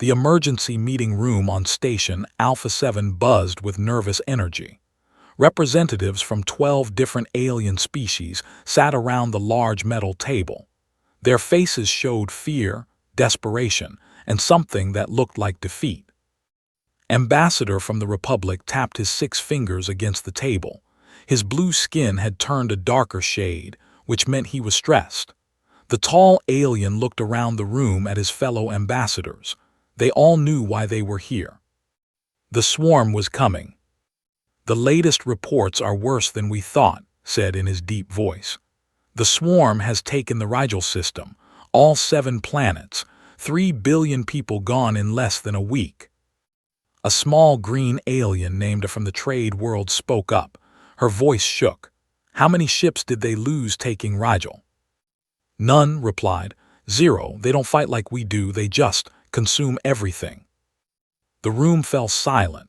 The emergency meeting room on Station Alpha 7 buzzed with nervous energy. Representatives from 12 different alien species sat around the large metal table. Their faces showed fear, desperation, and something that looked like defeat. Ambassador from the Republic tapped his 6 fingers against the table. His blue skin had turned a darker shade, which meant he was stressed. The tall alien looked around the room at his fellow ambassadors. They all knew why they were here. The swarm was coming. "The latest reports are worse than we thought," said in his deep voice. "The swarm has taken the Rigel system, all 7 planets, 3 billion people gone in less than a week." A small green alien named from the trade world spoke up. Her voice shook. "How many ships did they lose taking Rigel?" "None," replied. "0. They don't fight like we do, they just consume everything." The room fell silent.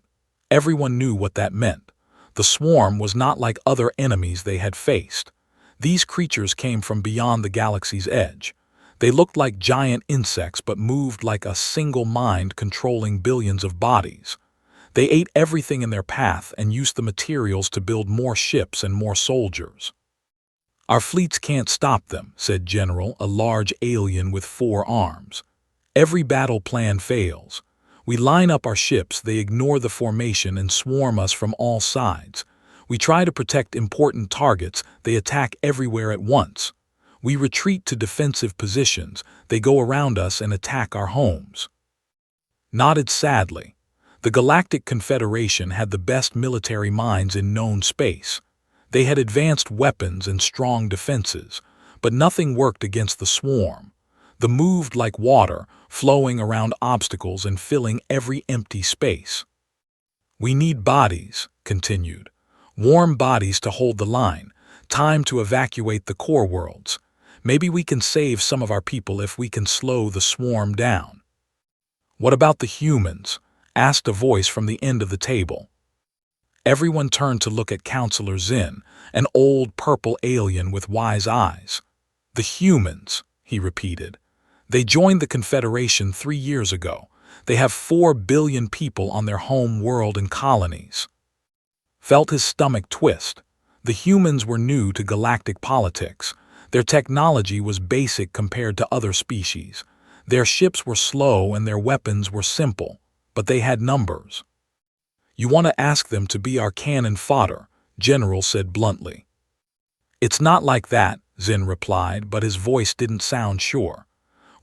Everyone knew what that meant. The swarm was not like other enemies they had faced. These creatures came from beyond the galaxy's edge. They looked like giant insects but moved like a single mind controlling billions of bodies. They ate everything in their path and used the materials to build more ships and more soldiers. "Our fleets can't stop them," said General, a large alien with 4 arms. "Every battle plan fails. We line up our ships, they ignore the formation and swarm us from all sides. We try to protect important targets, they attack everywhere at once. We retreat to defensive positions, they go around us and attack our homes." Nodded sadly. The Galactic Confederation had the best military minds in known space. They had advanced weapons and strong defenses, but nothing worked against the swarm. They moved like water, flowing around obstacles and filling every empty space. "We need bodies," continued. "Warm bodies to hold the line, time to evacuate the core worlds. Maybe we can save some of our people if we can slow the swarm down." "What about the humans?" asked a voice from the end of the table. Everyone turned to look at Counselor Zinn, an old purple alien with wise eyes. "The humans," he repeated. "They joined the Confederation 3 years ago. They have 4 billion people on their home world and colonies." Felt his stomach twist. The humans were new to galactic politics. Their technology was basic compared to other species. Their ships were slow and their weapons were simple, but they had numbers. "You want to ask them to be our cannon fodder," General said bluntly. "It's not like that," Zinn replied, but his voice didn't sound sure.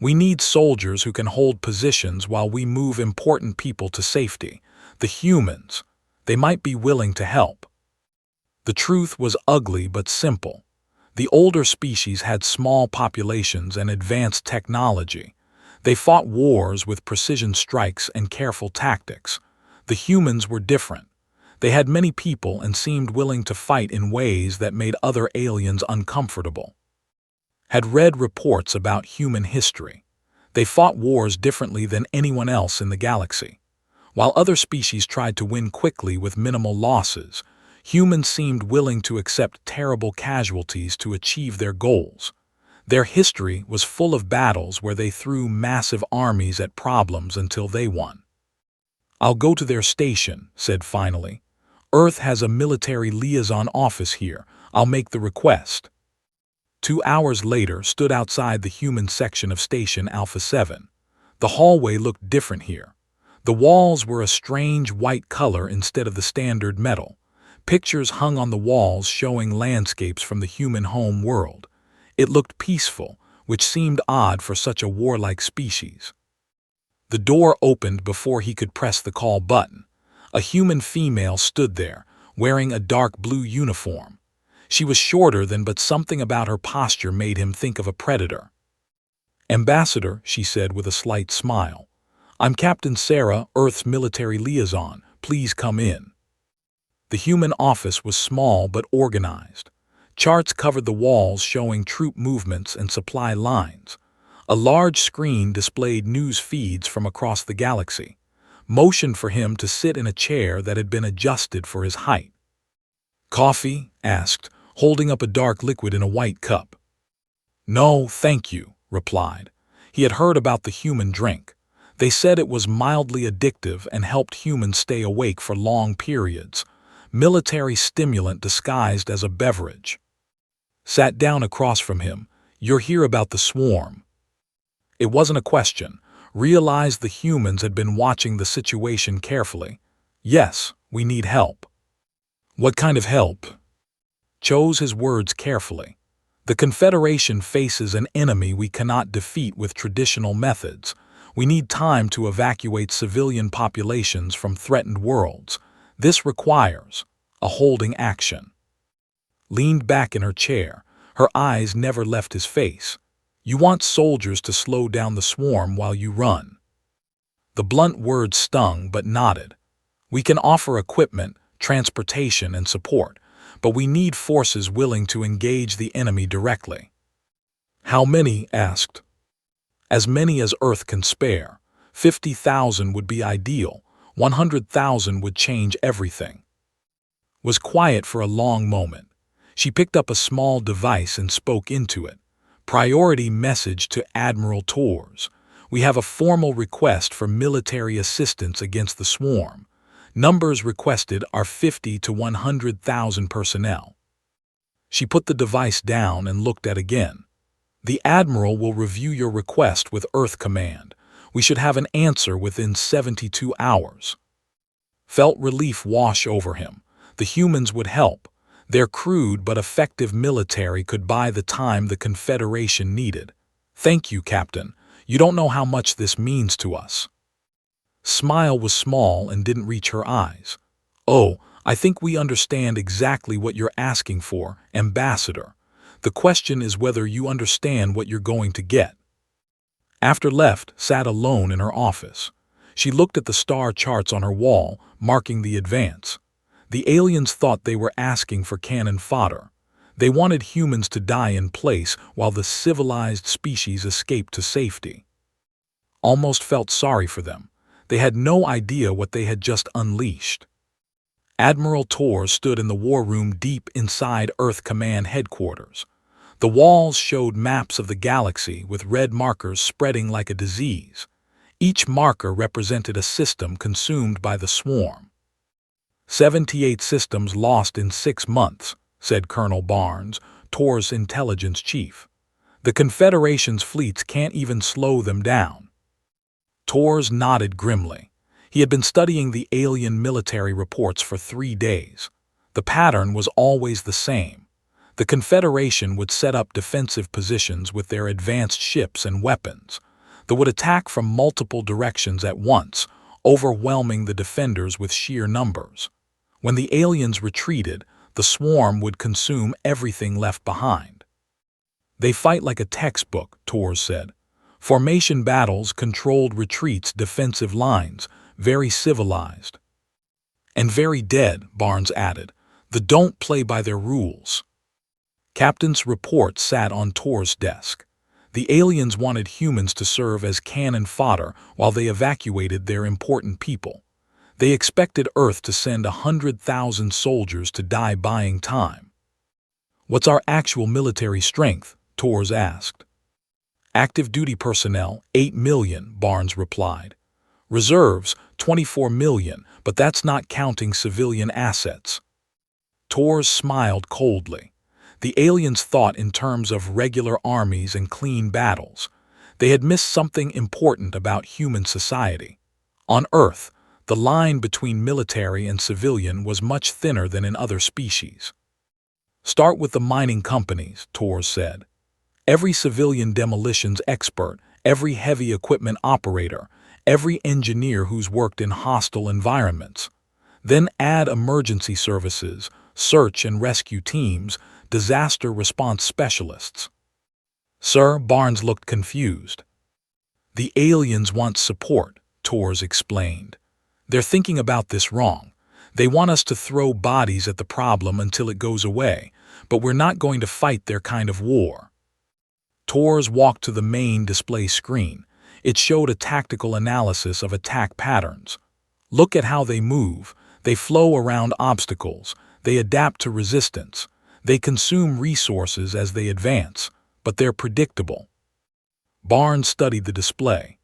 "We need soldiers who can hold positions while we move important people to safety. The humans, they might be willing to help." The truth was ugly but simple. The older species had small populations and advanced technology. They fought wars with precision strikes and careful tactics. The humans were different. They had many people and seemed willing to fight in ways that made other aliens uncomfortable. Had read reports about human history. They fought wars differently than anyone else in the galaxy. While other species tried to win quickly with minimal losses, humans seemed willing to accept terrible casualties to achieve their goals. Their history was full of battles where they threw massive armies at problems until they won. "I'll go to their station," said finally. "Earth has a military liaison office here. I'll make the request." 2 hours later stood outside the human section of Station Alpha 7. The hallway looked different here. The walls were a strange white color instead of the standard metal. Pictures hung on the walls showing landscapes from the human home world. It looked peaceful, which seemed odd for such a warlike species. The door opened before he could press the call button. A human female stood there, wearing a dark blue uniform. She was shorter than, but something about her posture made him think of a predator. "Ambassador," she said with a slight smile. "I'm Captain Sarah, Earth's military liaison. Please come in." The human office was small but organized. Charts covered the walls showing troop movements and supply lines. A large screen displayed news feeds from across the galaxy. Motioned for him to sit in a chair that had been adjusted for his height. "Coffee?" asked, holding up a dark liquid in a white cup. "No, thank you," replied. He had heard about the human drink. They said it was mildly addictive and helped humans stay awake for long periods. Military stimulant disguised as a beverage. Sat down across from him. You're here about the swarm. It wasn't a question. Realized the humans had been watching the situation carefully. Yes, we need help. What kind of help? Chose his words carefully. The Confederation faces an enemy we cannot defeat with traditional methods. We need time to evacuate civilian populations from threatened worlds. This requires a holding action. Leaned back in her chair. Her eyes never left his face. You want soldiers to slow down the swarm while you run. The blunt words stung but nodded. We can offer equipment, transportation, and support, but we need forces willing to engage the enemy directly. How many? Asked. As many as Earth can spare. 50,000 would be ideal. 100,000 would change everything. Was quiet for a long moment. She picked up a small device and spoke into it. Priority message to Admiral Tors. We have a formal request for military assistance against the swarm. Numbers requested are 50 to 100,000 personnel. She put the device down and looked at it again. The Admiral will review your request with Earth Command. We should have an answer within 72 hours. Felt relief wash over him. The humans would help. Their crude but effective military could buy the time the Confederation needed. Thank you, Captain. You don't know how much this means to us. Smile was small and didn't reach her eyes. Oh, I think we understand exactly what you're asking for, Ambassador. The question is whether you understand what you're going to get. After left, sat alone in her office. She looked at the star charts on her wall, marking the advance. The aliens thought they were asking for cannon fodder. They wanted humans to die in place while the civilized species escaped to safety. Almost felt sorry for them. They had no idea what they had just unleashed. Admiral Tors stood in the war room deep inside Earth Command headquarters. The walls showed maps of the galaxy with red markers spreading like a disease. Each marker represented a system consumed by the swarm. 78 systems lost in 6 months, said Colonel Barnes, Tors' intelligence chief. The Confederation's fleets can't even slow them down. Tors nodded grimly. He had been studying the alien military reports for 3 days. The pattern was always the same. The Confederation would set up defensive positions with their advanced ships and weapons. They would attack from multiple directions at once, overwhelming the defenders with sheer numbers. When the aliens retreated, the swarm would consume everything left behind. They fight like a textbook, Tors said. Formation battles, controlled retreats, defensive lines, very civilized. And very dead, Barnes added. They don't play by their rules. Captain's report sat on Tors' desk. The aliens wanted humans to serve as cannon fodder while they evacuated their important people. They expected Earth to send 100,000 soldiers to die buying time. What's our actual military strength? Tors asked. Active duty personnel, 8 million, Barnes replied. Reserves, 24 million, but that's not counting civilian assets. Tors smiled coldly. The aliens thought in terms of regular armies and clean battles. They had missed something important about human society. On Earth, the line between military and civilian was much thinner than in other species. Start with the mining companies, Tors said. Every civilian demolitions expert, every heavy equipment operator, every engineer who's worked in hostile environments. Then add emergency services, search and rescue teams, disaster response specialists. Sir, Barnes looked confused. The aliens want support, Tors explained. They're thinking about this wrong. They want us to throw bodies at the problem until it goes away, but we're not going to fight their kind of war. Tors walked to the main display screen. It showed a tactical analysis of attack patterns. Look at how they move. They flow around obstacles. They adapt to resistance. They consume resources as they advance, but they're predictable. Barnes studied the display.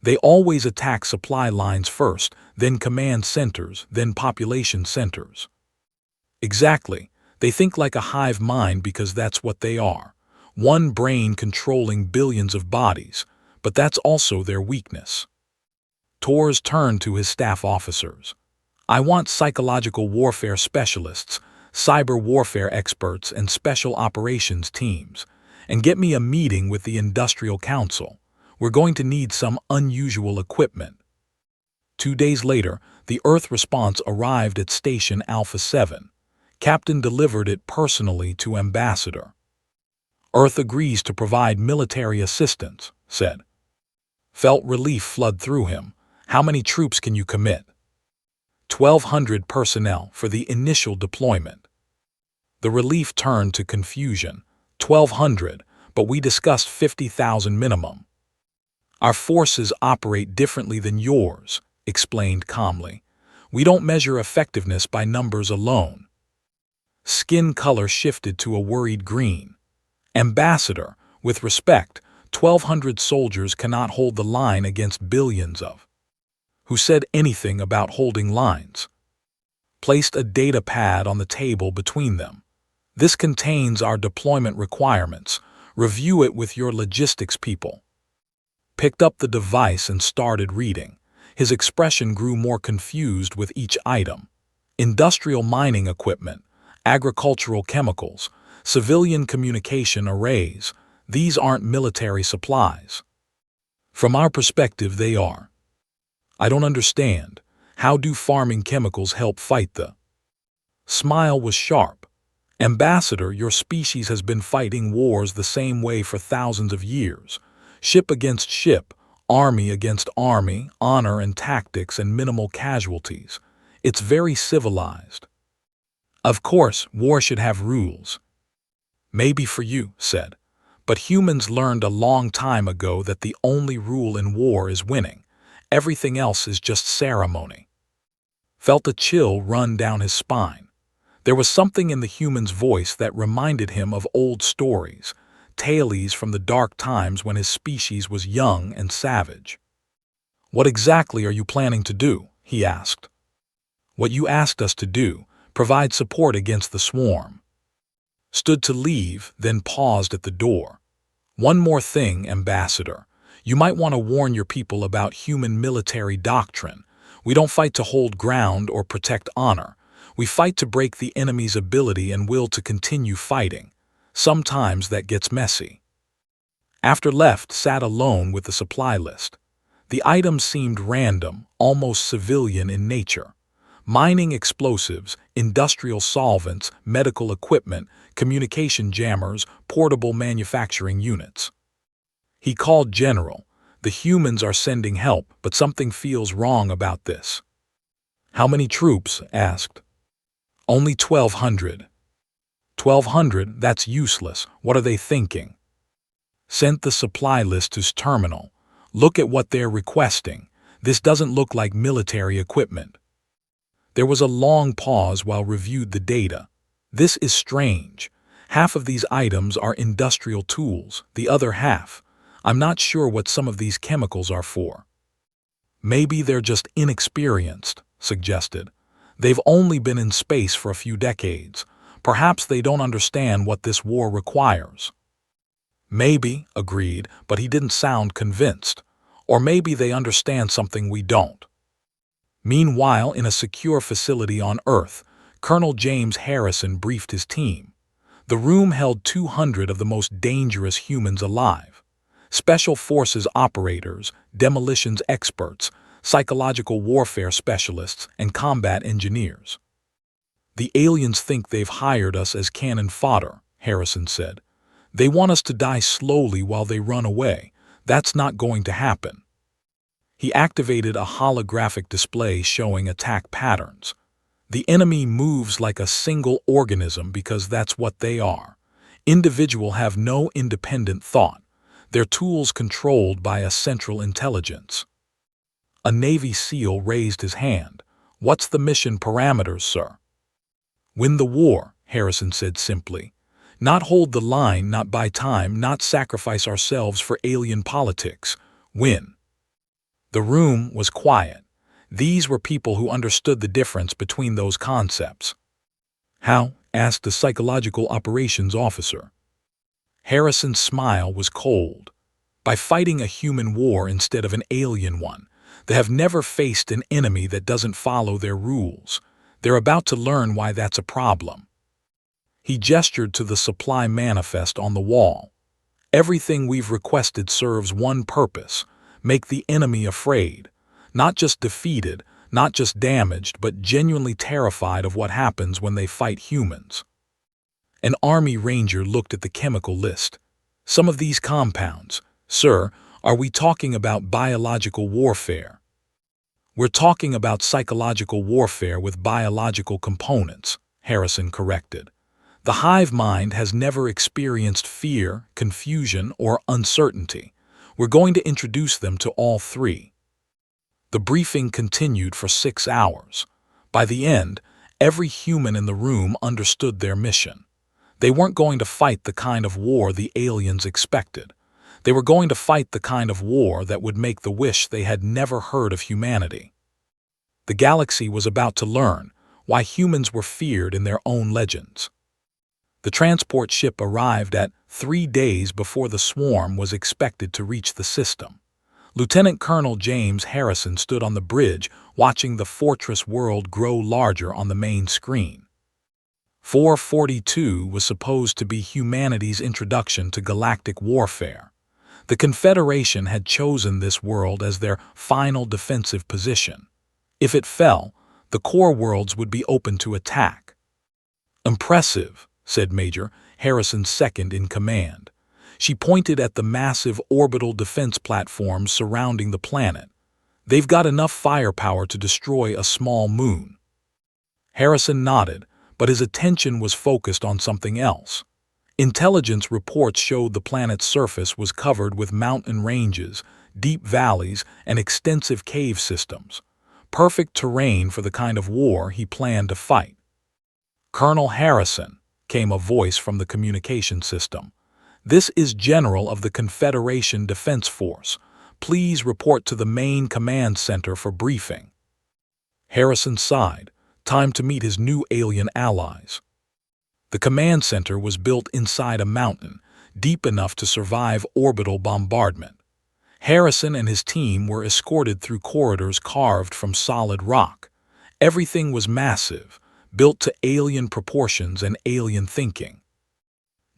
They always attack supply lines first, then command centers, then population centers. Exactly. They think like a hive mind because that's what they are. One brain controlling billions of bodies, but that's also their weakness. Torres turned to his staff officers. I want psychological warfare specialists, cyber warfare experts, and special operations teams. And get me a meeting with the Industrial Council. We're going to need some unusual equipment. 2 days later, the Earth response arrived at Station Alpha 7. Captain delivered it personally to Ambassador. Earth agrees to provide military assistance, said. Felt relief flood through him. How many troops can you commit? 1,200 personnel for the initial deployment. The relief turned to confusion. 1,200, but we discussed 50,000 minimum. Our forces operate differently than yours, explained calmly. We don't measure effectiveness by numbers alone. Skin color shifted to a worried green. Ambassador, with respect, 1,200 soldiers cannot hold the line against billions of. Who said anything about holding lines? Placed a data pad on the table between them. This contains our deployment requirements. Review it with your logistics people. Picked up the device and started reading. His expression grew more confused with each item. Industrial mining equipment, agricultural chemicals, civilian communication arrays. These aren't military supplies. From our perspective, they are. I don't understand. How do farming chemicals help fight the? Smile was sharp. Ambassador, your species has been fighting wars the same way for thousands of years. Ship against ship, army against army, honor and tactics and minimal casualties. It's very civilized. Of course, war should have rules. Maybe for you, said. But humans learned a long time ago that the only rule in war is winning. Everything else is just ceremony. Felt a chill run down his spine. There was something in the human's voice that reminded him of old stories, tales from the dark times when his species was young and savage. What exactly are you planning to do? He asked. What you asked us to do, provide support against the swarm. Stood to leave, then paused at the door. One more thing, Ambassador. You might want to warn your people about human military doctrine. We don't fight to hold ground or protect honor. We fight to break the enemy's ability and will to continue fighting. Sometimes that gets messy. After left, sat alone with the supply list. The items seemed random, almost civilian in nature. Mining explosives, industrial solvents, medical equipment, communication jammers, portable manufacturing units. He called General. The humans are sending help, but something feels wrong about this. How many troops? Asked. Only 1,200. 1,200? That's useless. What are they thinking? Sent the supply list to his terminal. Look at what they're requesting. This doesn't look like military equipment. There was a long pause while reviewed the data. This is strange. Half of these items are industrial tools, the other half. I'm not sure what some of these chemicals are for. Maybe they're just inexperienced, suggested. They've only been in space for a few decades. Perhaps they don't understand what this war requires. Maybe, agreed, but he didn't sound convinced. Or maybe they understand something we don't. Meanwhile, in a secure facility on Earth, Colonel James Harrison briefed his team. The room held 200 of the most dangerous humans alive. Special forces operators, demolitions experts, psychological warfare specialists, and combat engineers. The aliens think they've hired us as cannon fodder, Harrison said. They want us to die slowly while they run away. That's not going to happen. He activated a holographic display showing attack patterns. The enemy moves like a single organism because that's what they are. Individual have no independent thought. Their tools controlled by a central intelligence. A Navy SEAL raised his hand. What's the mission parameters, sir? Win the war, Harrison said simply. Not hold the line, not buy time, not sacrifice ourselves for alien politics. Win. The room was quiet. These were people who understood the difference between those concepts. "How?" asked the psychological operations officer. Harrison's smile was cold. "By fighting a human war instead of an alien one. They have never faced an enemy that doesn't follow their rules. They're about to learn why that's a problem." He gestured to the supply manifest on the wall. "Everything we've requested serves one purpose: make the enemy afraid. Not just defeated, not just damaged, but genuinely terrified of what happens when they fight humans." An Army Ranger looked at the chemical list. "Some of these compounds, sir, are we talking about biological warfare?" "We're talking about psychological warfare with biological components," Harrison corrected. "The hive mind has never experienced fear, confusion, or uncertainty. We're going to introduce them to all three." The briefing continued for 6 hours. By the end, every human in the room understood their mission. They weren't going to fight the kind of war the aliens expected. They were going to fight the kind of war that would make the wish they had never heard of humanity. The galaxy was about to learn why humans were feared in their own legends. The transport ship arrived at 3 days before the swarm was expected to reach the system. Lieutenant Colonel James Harrison stood on the bridge watching the fortress world grow larger on the main screen. 442 was supposed to be humanity's introduction to galactic warfare. The Confederation had chosen this world as their final defensive position. If it fell, the core worlds would be open to attack. "Impressive," said Major, Harrison's second in command. She pointed at the massive orbital defense platforms surrounding the planet. "They've got enough firepower to destroy a small moon." Harrison nodded, but his attention was focused on something else. Intelligence reports showed the planet's surface was covered with mountain ranges, deep valleys, and extensive cave systems. Perfect terrain for the kind of war he planned to fight. "Colonel Harrison," came a voice from the communication system. "This is General of the Confederation Defense Force. Please report to the main command center for briefing." Harrison sighed. Time to meet his new alien allies. The command center was built inside a mountain, deep enough to survive orbital bombardment. Harrison and his team were escorted through corridors carved from solid rock. Everything was massive, built to alien proportions and alien thinking.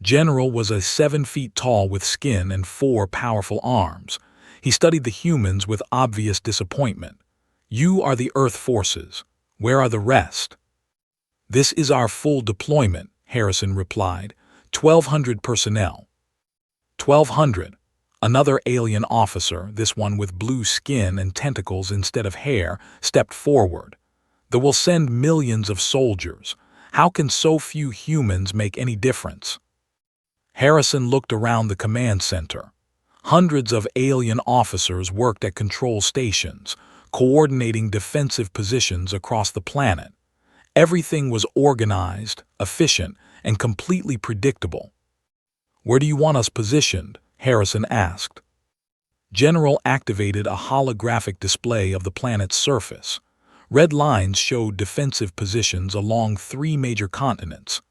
General was 7 feet tall with skin and 4 powerful arms. He studied the humans with obvious disappointment. "You are the Earth forces. Where are the rest?" "This is our full deployment," Harrison replied. 1,200 personnel." 1,200. Another alien officer, this one with blue skin and tentacles instead of hair, stepped forward. "They will send millions of soldiers. How can so few humans make any difference?" Harrison looked around the command center. Hundreds of alien officers worked at control stations, coordinating defensive positions across the planet. Everything was organized, efficient, and completely predictable. "Where do you want us positioned?" Harrison asked. General activated a holographic display of the planet's surface. Red lines showed defensive positions along 3 major continents.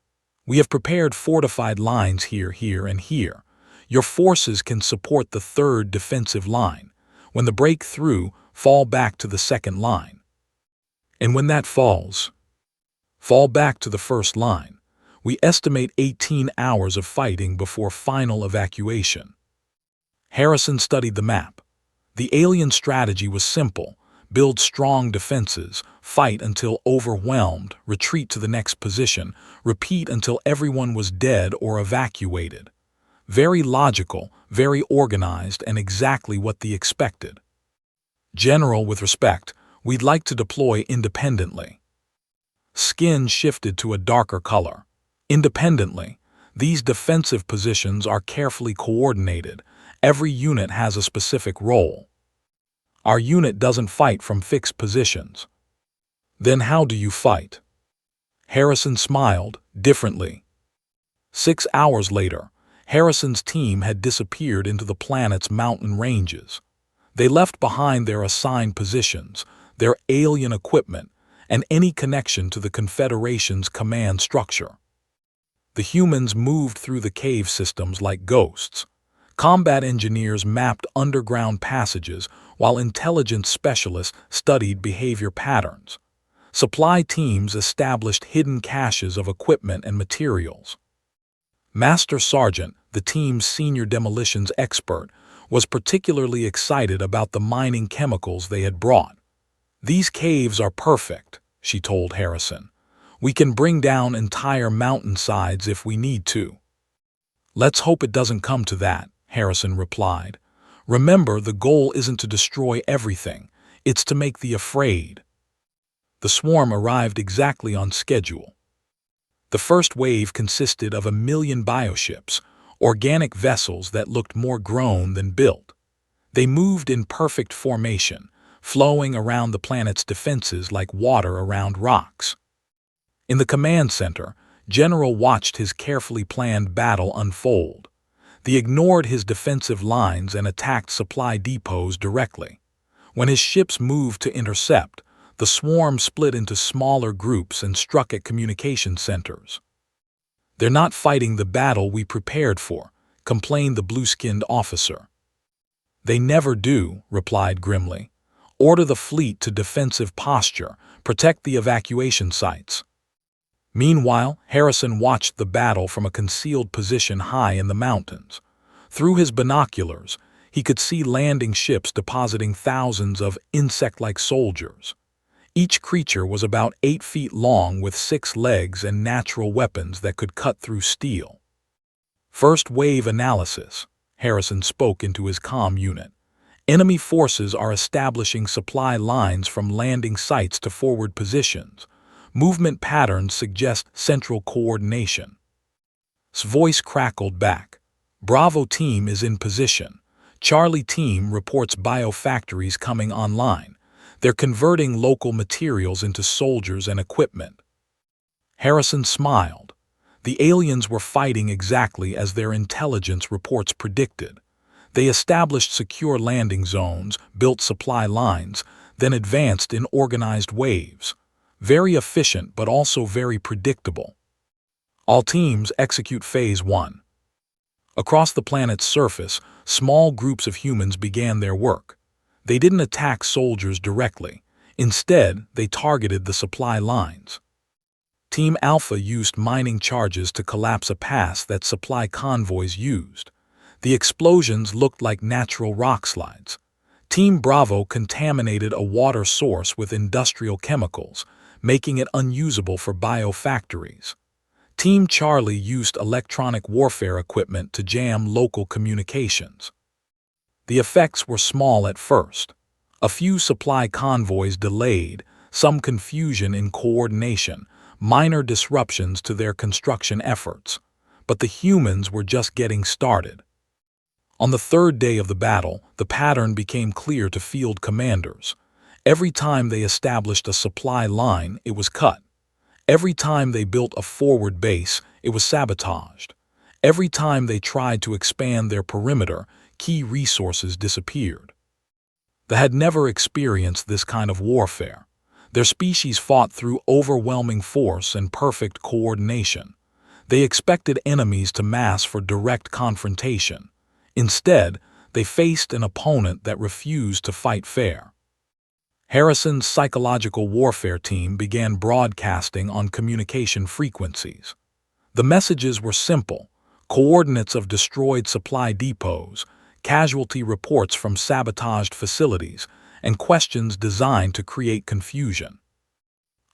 "We have prepared fortified lines here, here, and here. Your forces can support the 3rd defensive line. When the break through, fall back to the 2nd line. And when that falls, fall back to the 1st line. We estimate 18 hours of fighting before final evacuation." Harrison studied the map. The alien strategy was simple: build strong defenses, fight until overwhelmed, retreat to the next position, repeat until everyone was dead or evacuated. Very logical, very organized, and exactly what they expected. "General, with respect, we'd like to deploy independently." Skin shifted to a darker color. "Independently. These defensive positions are carefully coordinated. Every unit has a specific role. Our unit doesn't fight from fixed positions." "Then how do you fight?" Harrison smiled, differently. 6 hours later, Harrison's team had disappeared into the planet's mountain ranges. They left behind their assigned positions, their alien equipment, and any connection to the Confederation's command structure. The humans moved through the cave systems like ghosts. Combat engineers mapped underground passages while intelligence specialists studied behavior patterns. Supply teams established hidden caches of equipment and materials. Master Sergeant, the team's senior demolitions expert, was particularly excited about the mining chemicals they had brought. "These caves are perfect," she told Harrison. "We can bring down entire mountainsides if we need to." "Let's hope it doesn't come to that," Harrison replied. "Remember, the goal isn't to destroy everything, it's to make the afraid." The swarm arrived exactly on schedule. The first wave consisted of 1,000,000 bioships, organic vessels that looked more grown than built. They moved in perfect formation, flowing around the planet's defenses like water around rocks. In the command center, General watched his carefully planned battle unfold. They ignored his defensive lines and attacked supply depots directly. When his ships moved to intercept, the swarm split into smaller groups and struck at communication centers. "They're not fighting the battle we prepared for," complained the blue-skinned officer. "They never do," replied grimly. "Order the fleet to defensive posture, protect the evacuation sites." Meanwhile, Harrison watched the battle from a concealed position high in the mountains. Through his binoculars, he could see landing ships depositing thousands of insect-like soldiers. Each creature was about 8 feet long with 6 legs and natural weapons that could cut through steel. "First wave analysis," Harrison spoke into his comm unit. "Enemy forces are establishing supply lines from landing sites to forward positions. Movement patterns suggest central coordination." His voice crackled back. "Bravo team is in position. Charlie team reports biofactories coming online. They're converting local materials into soldiers and equipment." Harrison smiled. The aliens were fighting exactly as their intelligence reports predicted. They established secure landing zones, built supply lines, then advanced in organized waves. Very efficient but also very predictable. All teams execute Phase 1. Across the planet's surface, small groups of humans began their work. They didn't attack soldiers directly. Instead, they targeted the supply lines. Team Alpha used mining charges to collapse a pass that supply convoys used. The explosions looked like natural rock slides. Team Bravo contaminated a water source with industrial chemicals, making it unusable for biofactories. Team Charlie used electronic warfare equipment to jam local communications. The effects were small at first. A few supply convoys delayed, some confusion in coordination, minor disruptions to their construction efforts. But the humans were just getting started. On the third day of the battle, the pattern became clear to field commanders. Every time they established a supply line, it was cut. Every time they built a forward base, it was sabotaged. Every time they tried to expand their perimeter, key resources disappeared. They had never experienced this kind of warfare. Their species fought through overwhelming force and perfect coordination. They expected enemies to mass for direct confrontation. Instead, they faced an opponent that refused to fight fair. Harrison's psychological warfare team began broadcasting on communication frequencies. The messages were simple: coordinates of destroyed supply depots, casualty reports from sabotaged facilities, and questions designed to create confusion.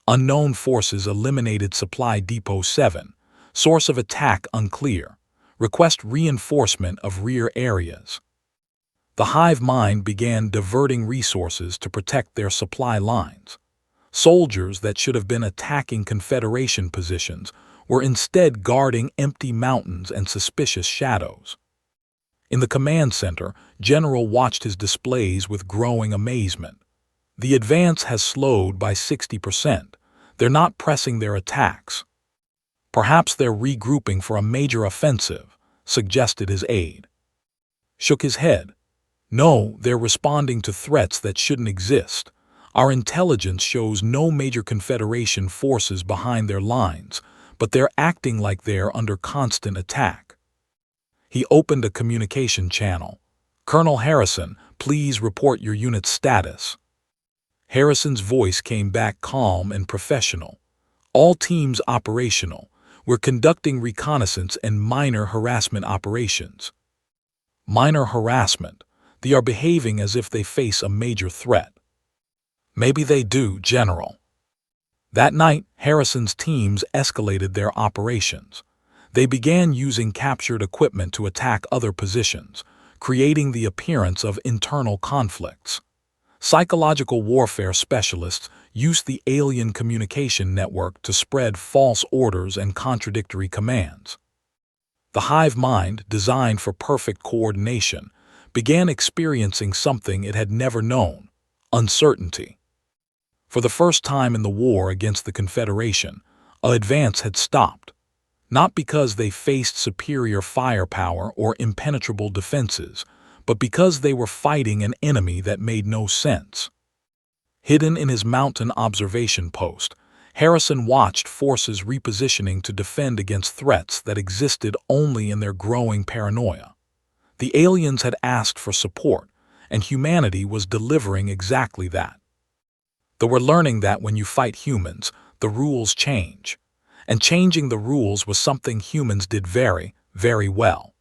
Unknown forces eliminated Supply Depot 7. Source of attack unclear. Request reinforcement of rear areas. The hive mind began diverting resources to protect their supply lines. Soldiers that should have been attacking Confederation positions were instead guarding empty mountains and suspicious shadows. In the command center, General watched his displays with growing amazement. The advance has slowed by 60%. They're not pressing their attacks. Perhaps they're regrouping for a major offensive, suggested his aide. Shook his head. No, they're responding to threats that shouldn't exist. Our intelligence shows no major Confederation forces behind their lines, but they're acting like they're under constant attack. He opened a communication channel. Colonel Harrison, please report your unit's status. Harrison's voice came back calm and professional. All teams operational. We're conducting reconnaissance and minor harassment operations. Minor harassment. They are behaving as if they face a major threat. Maybe they do, General. That night, Harrison's teams escalated their operations. They began using captured equipment to attack other positions, creating the appearance of internal conflicts. Psychological warfare specialists used the alien communication network to spread false orders and contradictory commands. The hive mind, designed for perfect coordination, began experiencing something it had never known: uncertainty. For the first time in the war against the Confederation, an advance had stopped, not because they faced superior firepower or impenetrable defenses, but because they were fighting an enemy that made no sense. Hidden in his mountain observation post, Harrison watched forces repositioning to defend against threats that existed only in their growing paranoia. The aliens had asked for support, and humanity was delivering exactly that. They were learning that when you fight humans, the rules change. And changing the rules was something humans did very, very well.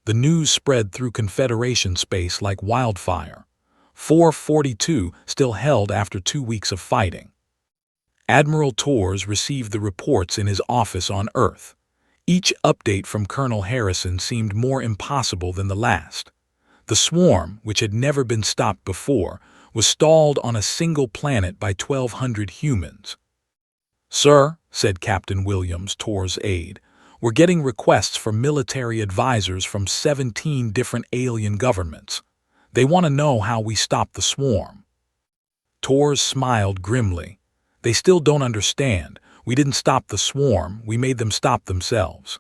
The news spread through Confederation space like wildfire. 442 still held after 2 weeks of fighting. Admiral Torres received the reports in his office on Earth. Each update from Colonel Harrison seemed more impossible than the last. The swarm, which had never been stopped before, was stalled on a single planet by 1,200 humans. "Sir," said Captain Williams, Tor's aide, "we're getting requests for military advisors from 17 different alien governments. They want to know how we stop the swarm." Torres smiled grimly. "They still don't understand. We didn't stop the swarm, we made them stop themselves."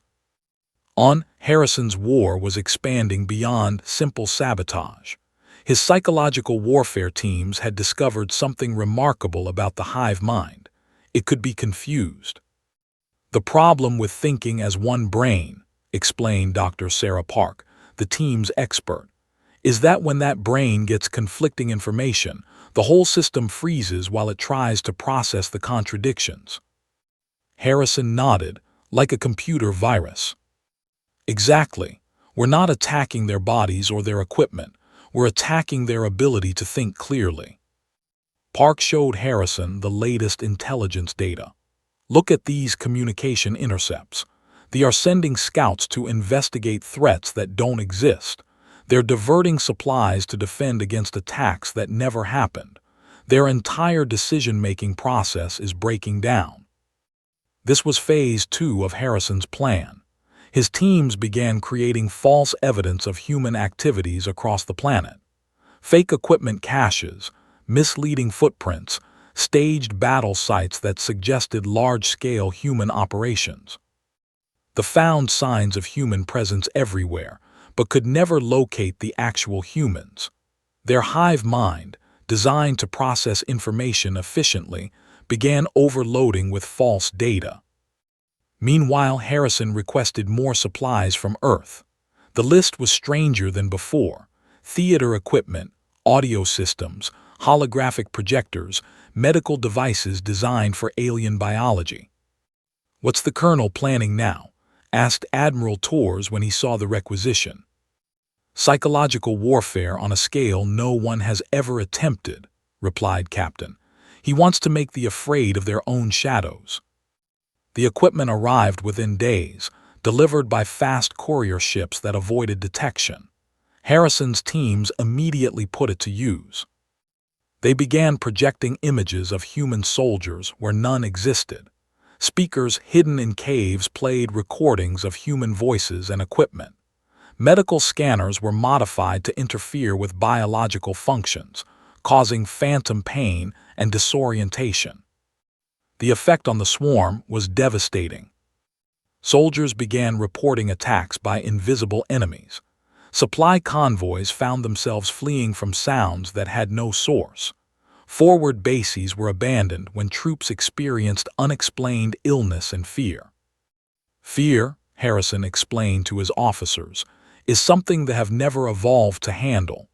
Harrison's war was expanding beyond simple sabotage. His psychological warfare teams had discovered something remarkable about the hive mind. It could be confused. "The problem with thinking as one brain," explained Dr. Sarah Park, the team's expert, "is that when that brain gets conflicting information, the whole system freezes while it tries to process the contradictions." Harrison nodded, "like a computer virus." "Exactly. We're not attacking their bodies or their equipment. We're attacking their ability to think clearly." Park showed Harrison the latest intelligence data. "Look at these communication intercepts. They are sending scouts to investigate threats that don't exist. They're diverting supplies to defend against attacks that never happened. Their entire decision-making process is breaking down." This was Phase 2 of Harrison's plan. His teams began creating false evidence of human activities across the planet. Fake equipment caches, misleading footprints, staged battle sites that suggested large-scale human operations. They found signs of human presence everywhere, but could never locate the actual humans. Their hive mind, designed to process information efficiently, began overloading with false data. Meanwhile, Harrison requested more supplies from Earth. The list was stranger than before: theater equipment, audio systems, holographic projectors, medical devices designed for alien biology. "What's the Colonel planning now?" asked Admiral Torres when he saw the requisition. "Psychological warfare on a scale no one has ever attempted," replied Captain. "He wants to make the afraid of their own shadows." The equipment arrived within days, delivered by fast courier ships that avoided detection. Harrison's teams immediately put it to use. They began projecting images of human soldiers where none existed. Speakers hidden in caves played recordings of human voices and equipment. Medical scanners were modified to interfere with biological functions, causing phantom pain and disorientation. The effect on the swarm was devastating. Soldiers began reporting attacks by invisible enemies. Supply convoys found themselves fleeing from sounds that had no source. Forward bases were abandoned when troops experienced unexplained illness and fear. Fear, Harrison explained to his officers, is something they have never evolved to handle.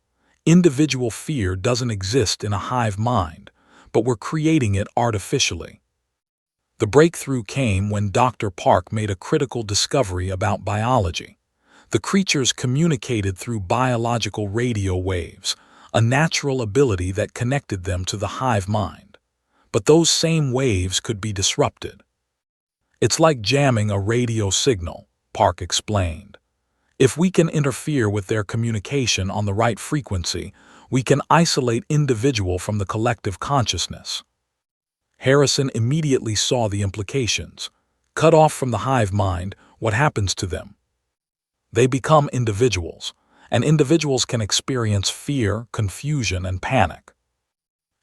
Individual fear doesn't exist in a hive mind, but we're creating it artificially. The breakthrough came when Dr. Park made a critical discovery about biology. The creatures communicated through biological radio waves, a natural ability that connected them to the hive mind. But those same waves could be disrupted. It's like jamming a radio signal, Park explained. If we can interfere with their communication on the right frequency, we can isolate individual from the collective consciousness. Harrison immediately saw the implications. Cut off from the hive mind, what happens to them? They become individuals, and individuals can experience fear, confusion, and panic.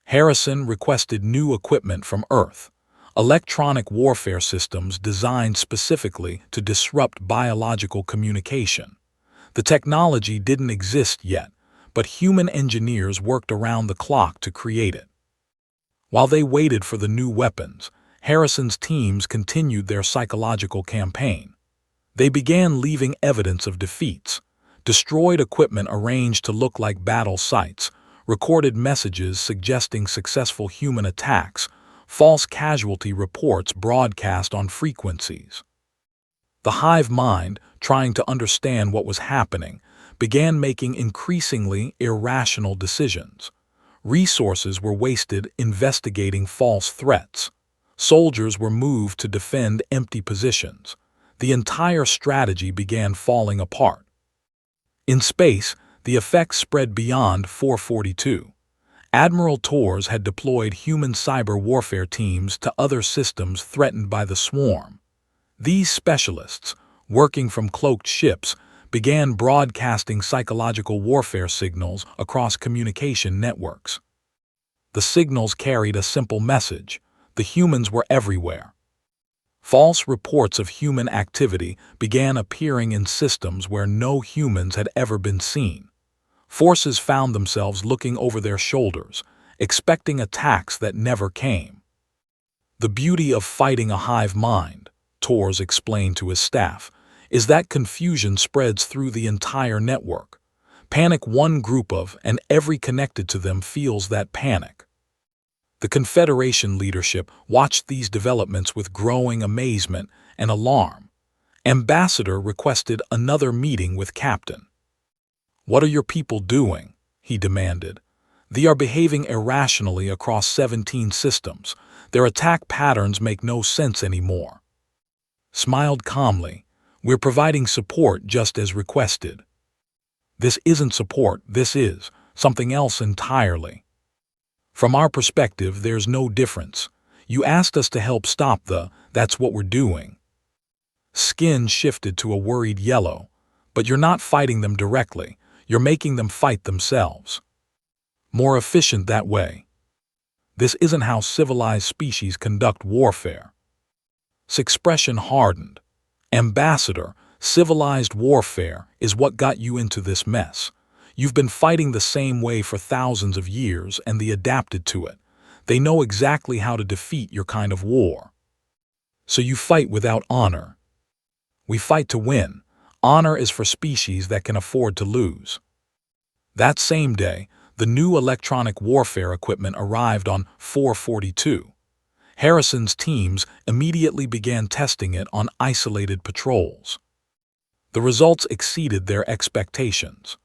Harrison requested new equipment from Earth, electronic warfare systems designed specifically to disrupt biological communication. The technology didn't exist yet, but human engineers worked around the clock to create it. While they waited for the new weapons, Harrison's teams continued their psychological campaign. They began leaving evidence of defeats, destroyed equipment arranged to look like battle sites, recorded messages suggesting successful human attacks, false casualty reports broadcast on frequencies. The hive mind, trying to understand what was happening, began making increasingly irrational decisions. Resources were wasted investigating false threats. Soldiers were moved to defend empty positions. The entire strategy began falling apart. In space, the effects spread beyond 442. Admiral Torres had deployed human cyber warfare teams to other systems threatened by the swarm. These specialists, working from cloaked ships, began broadcasting psychological warfare signals across communication networks. The signals carried a simple message: the humans were everywhere. False reports of human activity began appearing in systems where no humans had ever been seen. Forces found themselves looking over their shoulders, expecting attacks that never came. The beauty of fighting a hive mind, Torres explained to his staff, is that confusion spreads through the entire network. Panic one group of, and every connected to them feels that panic. The Confederation leadership watched these developments with growing amazement and alarm. Ambassador requested another meeting with Captain. "What are your people doing?" he demanded. "They are behaving irrationally across 17 systems. Their attack patterns make no sense anymore." Smiled calmly, "We're providing support just as requested." "This isn't support, this is something else entirely. From our perspective, there's no difference. You asked us to help stop that's what we're doing." Skin shifted to a worried yellow. "But you're not fighting them directly. You're making them fight themselves. More efficient that way. This isn't how civilized species conduct warfare." His expression hardened. "Ambassador, civilized warfare is what got you into this mess. You've been fighting the same way for thousands of years and they adapted to it. They know exactly how to defeat your kind of war. So you fight without honor. We fight to win. Honor is for species that can afford to lose." That same day, the new electronic warfare equipment arrived on 442. Harrison's teams immediately began testing it on isolated patrols. The results exceeded their expectations.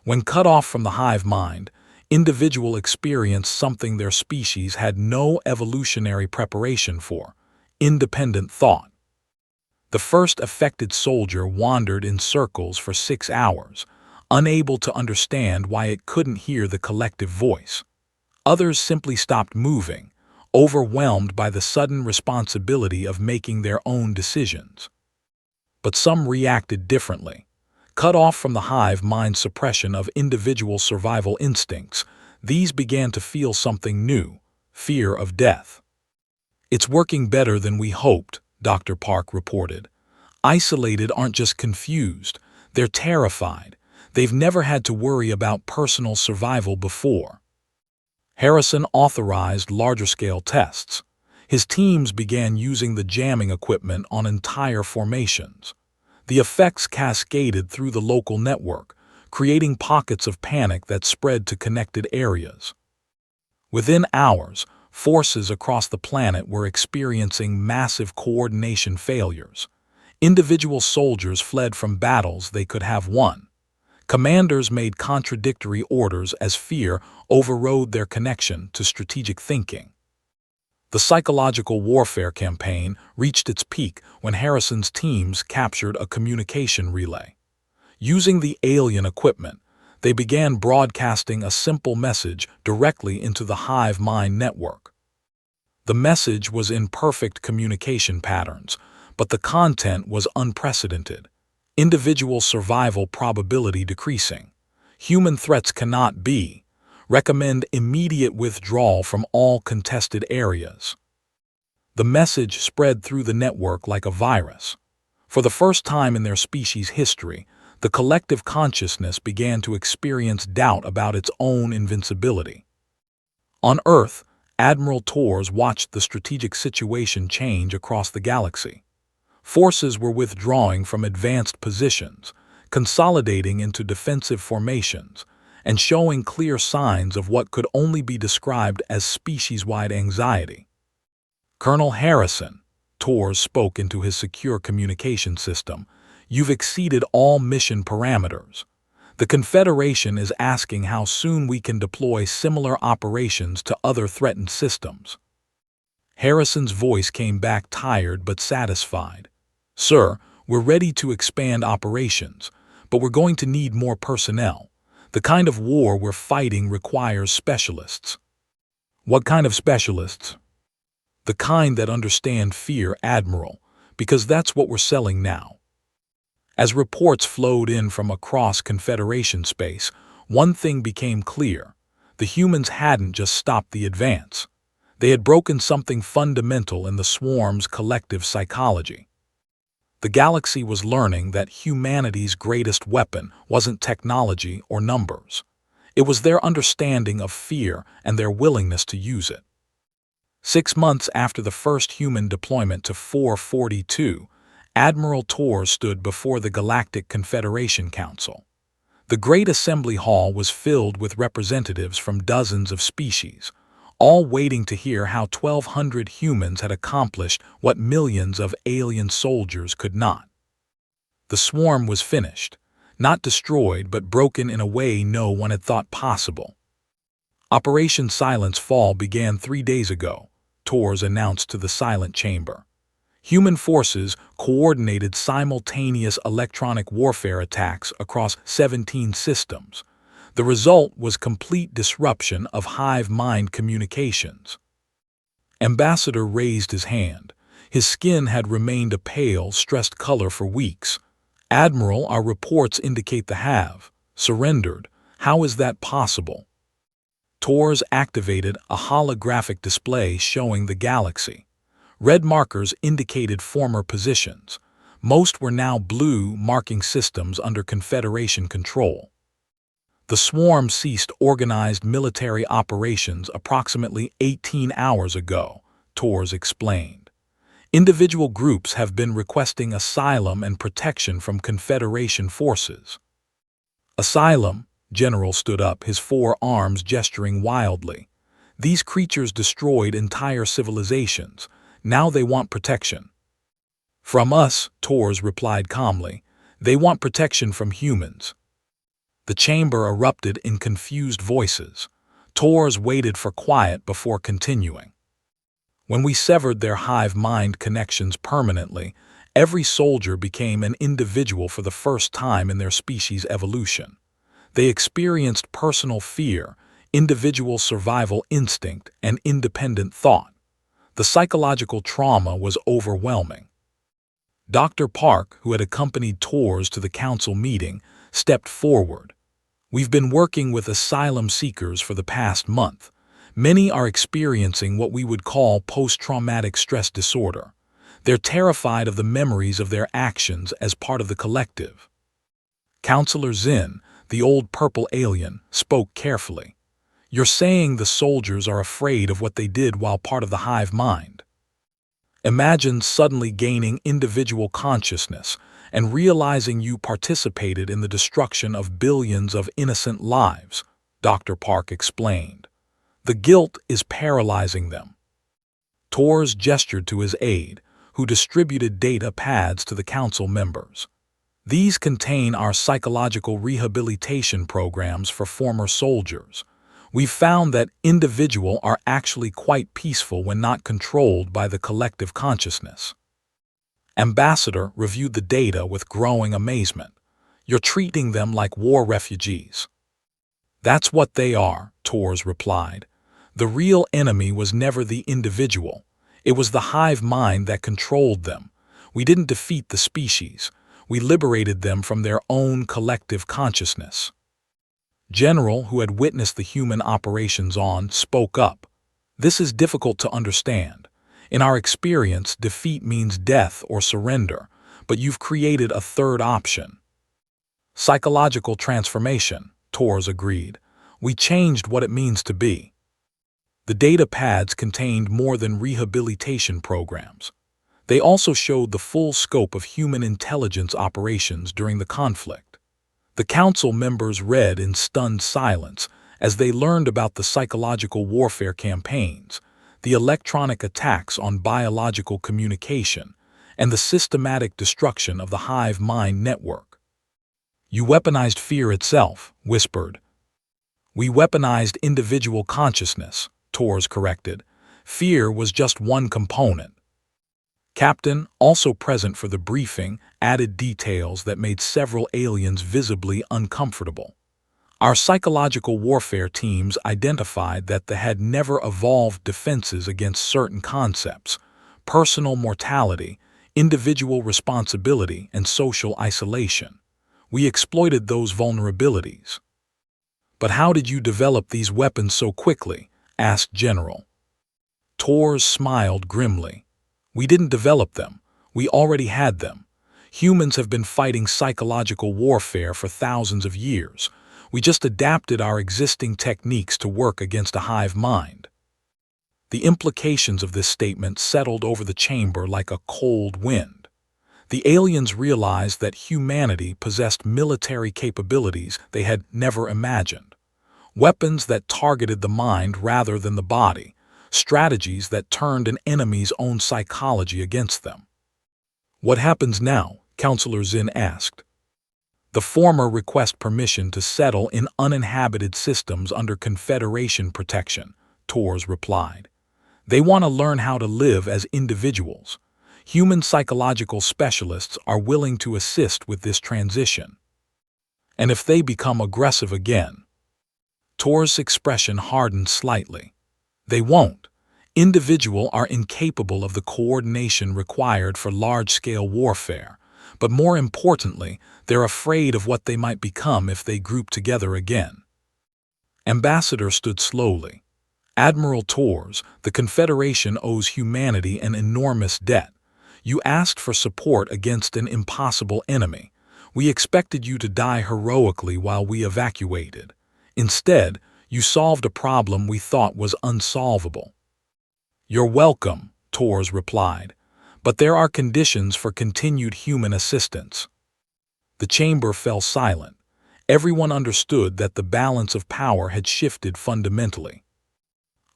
When cut off from the hive mind, individuals experienced something their species had no evolutionary preparation for: independent thought. The first affected soldier wandered in circles for 6 hours, unable to understand why it couldn't hear the collective voice. Others simply stopped moving, overwhelmed by the sudden responsibility of making their own decisions. But some reacted differently. Cut off from the hive mind suppression of individual survival instincts, these began to feel something new: fear of death. "It's working better than we hoped," Dr. Park reported. "Isolated aren't just confused, they're terrified. They've never had to worry about personal survival before. Harrison authorized larger-scale tests. His teams began using the jamming equipment on entire formations. The effects cascaded through the local network, creating pockets of panic that spread to connected areas. Within hours, forces across the planet were experiencing massive coordination failures. Individual soldiers fled from battles they could have won. Commanders made contradictory orders as fear overrode their connection to strategic thinking. The psychological warfare campaign reached its peak when Harrison's teams captured a communication relay. Using the alien equipment, they began broadcasting a simple message directly into the hive mind network. The message was in perfect communication patterns, but the content was unprecedented. Individual survival probability decreasing. Human threats cannot be. Recommend immediate withdrawal from all contested areas. The message spread through the network like a virus. For the first time in their species' history, the collective consciousness began to experience doubt about its own invincibility. On Earth, Admiral Torres watched the strategic situation change across the galaxy. Forces were withdrawing from advanced positions, consolidating into defensive formations, and showing clear signs of what could only be described as species-wide anxiety. Colonel Harrison, Torres spoke into his secure communication system, "You've exceeded all mission parameters. The Confederation is asking how soon we can deploy similar operations to other threatened systems." Harrison's voice came back tired but satisfied. "Sir, we're ready to expand operations, but we're going to need more personnel. The kind of war we're fighting requires specialists." "What kind of specialists?" "The kind that understand fear, Admiral, because that's what we're selling now." As reports flowed in from across Confederation space, one thing became clear. The humans hadn't just stopped the advance. They had broken something fundamental in the swarm's collective psychology. The galaxy was learning that humanity's greatest weapon wasn't technology or numbers. It was their understanding of fear and their willingness to use it. 6 months after the first human deployment to 442, Admiral Torres stood before the Galactic Confederation Council. The Great Assembly Hall was filled with representatives from dozens of species, all waiting to hear how 1,200 humans had accomplished what millions of alien soldiers could not. The swarm was finished, not destroyed but broken in a way no one had thought possible. Operation Silence Fall began 3 days ago, Torres announced to the silent chamber. Human forces coordinated simultaneous electronic warfare attacks across 17 systems. The result was complete disruption of hive mind communications. Ambassador raised his hand. His skin had remained a pale, stressed color for weeks. "Admiral, our reports indicate the have surrendered. How is that possible?" Torres activated a holographic display showing the galaxy. Red markers indicated former positions. Most were now blue, marking systems under Confederation control. The swarm ceased organized military operations approximately 18 hours ago, Torres explained. Individual groups have been requesting asylum and protection from Confederation forces. "Asylum?" General stood up, his 4 arms gesturing wildly. "These creatures destroyed entire civilizations. Now they want protection." "From us," Torres replied calmly. "They want protection from humans." The chamber erupted in confused voices. Torres waited for quiet before continuing. "When we severed their hive mind connections permanently, every soldier became an individual for the first time in their species' evolution. They experienced personal fear, individual survival instinct, and independent thought. The psychological trauma was overwhelming." Dr. Park, who had accompanied Torres to the council meeting, stepped forward. "We've been working with asylum seekers for the past month. Many are experiencing what we would call post-traumatic stress disorder. They're terrified of the memories of their actions as part of the collective." Counselor Zinn, the old purple alien, spoke carefully. "You're saying the soldiers are afraid of what they did while part of the hive mind. Imagine suddenly gaining individual consciousness and realizing you participated in the destruction of billions of innocent lives," Dr. Park explained. "The guilt is paralyzing them." Torres gestured to his aide, who distributed data pads to the council members. "These contain our psychological rehabilitation programs for former soldiers. We've found that individuals are actually quite peaceful when not controlled by the collective consciousness." Ambassador reviewed the data with growing amazement. "You're treating them like war refugees." "That's what they are," Torres replied. "The real enemy was never the individual. It was the hive mind that controlled them. We didn't defeat the species. We liberated them from their own collective consciousness." General, who had witnessed the human operations on, spoke up. "This is difficult to understand. In our experience, defeat means death or surrender, but you've created a third option." "Psychological transformation," Torres agreed. "We changed what it means to be." The data pads contained more than rehabilitation programs. They also showed the full scope of human intelligence operations during the conflict. The council members read in stunned silence as they learned about the psychological warfare campaigns, the electronic attacks on biological communication, and the systematic destruction of the hive mind network. "You weaponized fear itself," whispered. "We weaponized individual consciousness," Torres corrected. "Fear was just one component." Captain, also present for the briefing, added details that made several aliens visibly uncomfortable. "Our psychological warfare teams identified that they had never evolved defenses against certain concepts: personal mortality, individual responsibility, and social isolation. We exploited those vulnerabilities." "But how did you develop these weapons so quickly?" asked General. Torres smiled grimly. "We didn't develop them. We already had them. Humans have been fighting psychological warfare for thousands of years. We just adapted our existing techniques to work against a hive mind." The implications of this statement settled over the chamber like a cold wind. The aliens realized that humanity possessed military capabilities they had never imagined. Weapons that targeted the mind rather than the body, strategies that turned an enemy's own psychology against them. "What happens now?" Counselor Zinn asked. "The former request permission to settle in uninhabited systems under Confederation protection," Torres replied. "They want to learn how to live as individuals. Human psychological specialists are willing to assist with this transition." "And if they become aggressive again?" Torres' expression hardened slightly. "They won't. Individuals are incapable of the coordination required for large-scale warfare, but more importantly, they're afraid of what they might become if they group together again." Ambassador stood slowly. "Admiral Torres, the Confederation owes humanity an enormous debt. You asked for support against an impossible enemy. We expected you to die heroically while we evacuated. Instead, you solved a problem we thought was unsolvable." "You're welcome," Torres replied, "but there are conditions for continued human assistance." The chamber fell silent. Everyone understood that the balance of power had shifted fundamentally.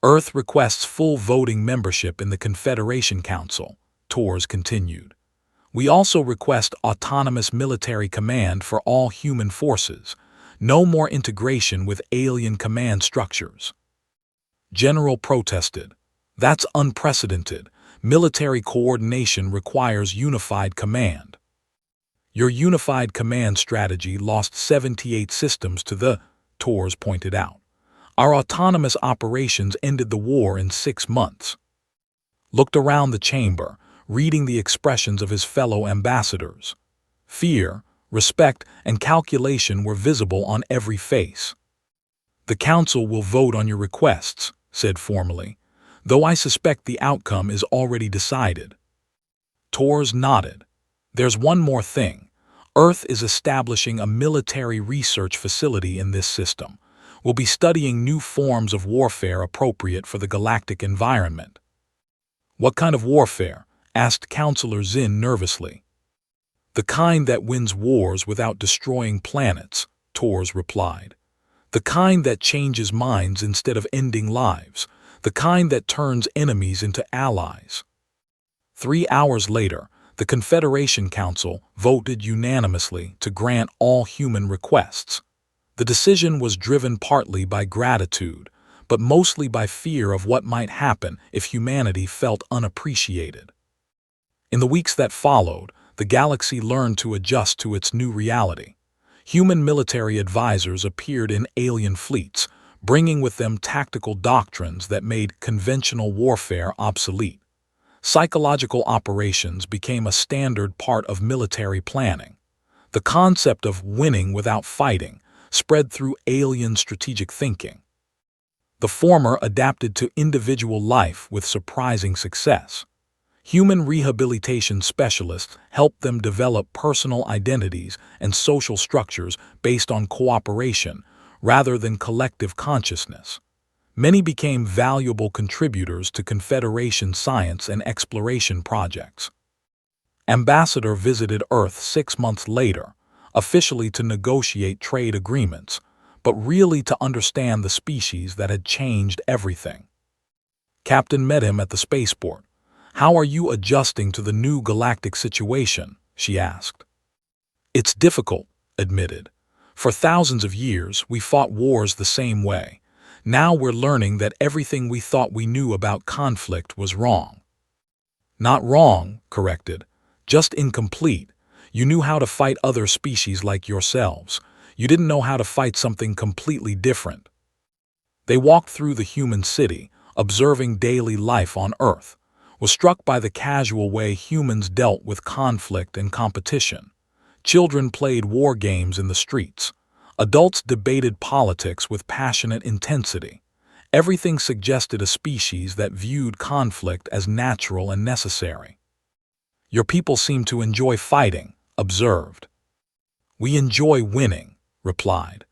"Earth requests full voting membership in the Confederation Council," Torres continued. "We also request autonomous military command for all human forces. No more integration with alien command structures." General protested. "That's unprecedented. Military coordination requires unified command." "Your unified command strategy lost 78 systems to the," Torres pointed out. "Our autonomous operations ended the war in 6 months." Looked around the chamber, reading the expressions of his fellow ambassadors. Fear, respect, and calculation were visible on every face. "The Council will vote on your requests," said formally, "though I suspect the outcome is already decided." Torres nodded. "There's one more thing. Earth is establishing a military research facility in this system. We'll be studying new forms of warfare appropriate for the galactic environment." "What kind of warfare?" asked Counselor Zinn nervously. "The kind that wins wars without destroying planets," Tors replied. "The kind that changes minds instead of ending lives. The kind that turns enemies into allies." 3 hours later, the Confederation Council voted unanimously to grant all human requests. The decision was driven partly by gratitude, but mostly by fear of what might happen if humanity felt unappreciated. In the weeks that followed, the galaxy learned to adjust to its new reality. Human military advisors appeared in alien fleets, bringing with them tactical doctrines that made conventional warfare obsolete. Psychological operations became a standard part of military planning. The concept of winning without fighting spread through alien strategic thinking. The former adapted to individual life with surprising success. Human rehabilitation specialists helped them develop personal identities and social structures based on cooperation rather than collective consciousness. Many became valuable contributors to Confederation science and exploration projects. Ambassador visited Earth 6 months later, officially to negotiate trade agreements, but really to understand the species that had changed everything. Captain met him at the spaceport. "How are you adjusting to the new galactic situation?" she asked. "It's difficult," admitted. "For thousands of years, we fought wars the same way. Now we're learning that everything we thought we knew about conflict was wrong." "Not wrong," corrected, "just incomplete. You knew how to fight other species like yourselves. You didn't know how to fight something completely different." They walked through the human city, observing daily life on Earth, was struck by the casual way humans dealt with conflict and competition. Children played war games in the streets. Adults debated politics with passionate intensity. Everything suggested a species that viewed conflict as natural and necessary. "Your people seem to enjoy fighting," observed. "We enjoy winning," replied.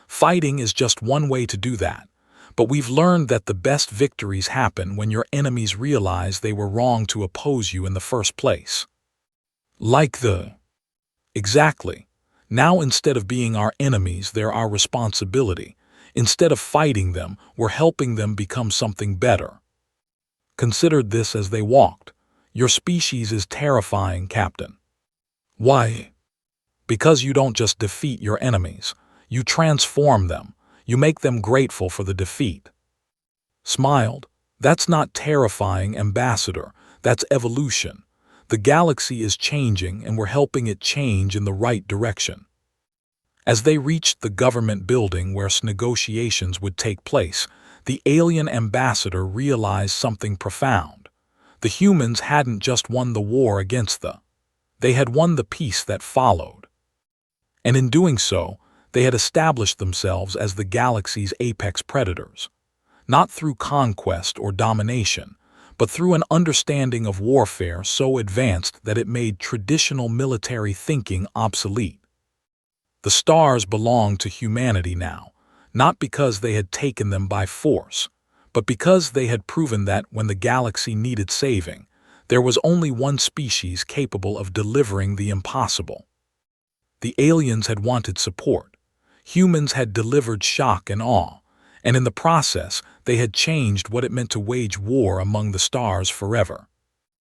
"Fighting is just one way to do that, but we've learned that the best victories happen when your enemies realize they were wrong to oppose you in the first place." Exactly. Now instead of being our enemies, they're our responsibility. Instead of fighting them, we're helping them become something better. Considered this as they walked. "Your species is terrifying, Captain." "Why?" "Because you don't just defeat your enemies. You transform them. You make them grateful for the defeat." Smiled. "That's not terrifying, Ambassador. That's evolution. The galaxy is changing and we're helping it change in the right direction." As they reached the government building where negotiations would take place, the alien ambassador realized something profound. The humans hadn't just won the war against they had won the peace that followed. And in doing so, they had established themselves as the galaxy's apex predators. Not through conquest or domination, but through an understanding of warfare so advanced that it made traditional military thinking obsolete. The stars belonged to humanity now, not because they had taken them by force, but because they had proven that when the galaxy needed saving, there was only one species capable of delivering the impossible. The aliens had wanted support. Humans had delivered shock and awe, and in the process, they had changed what it meant to wage war among the stars forever.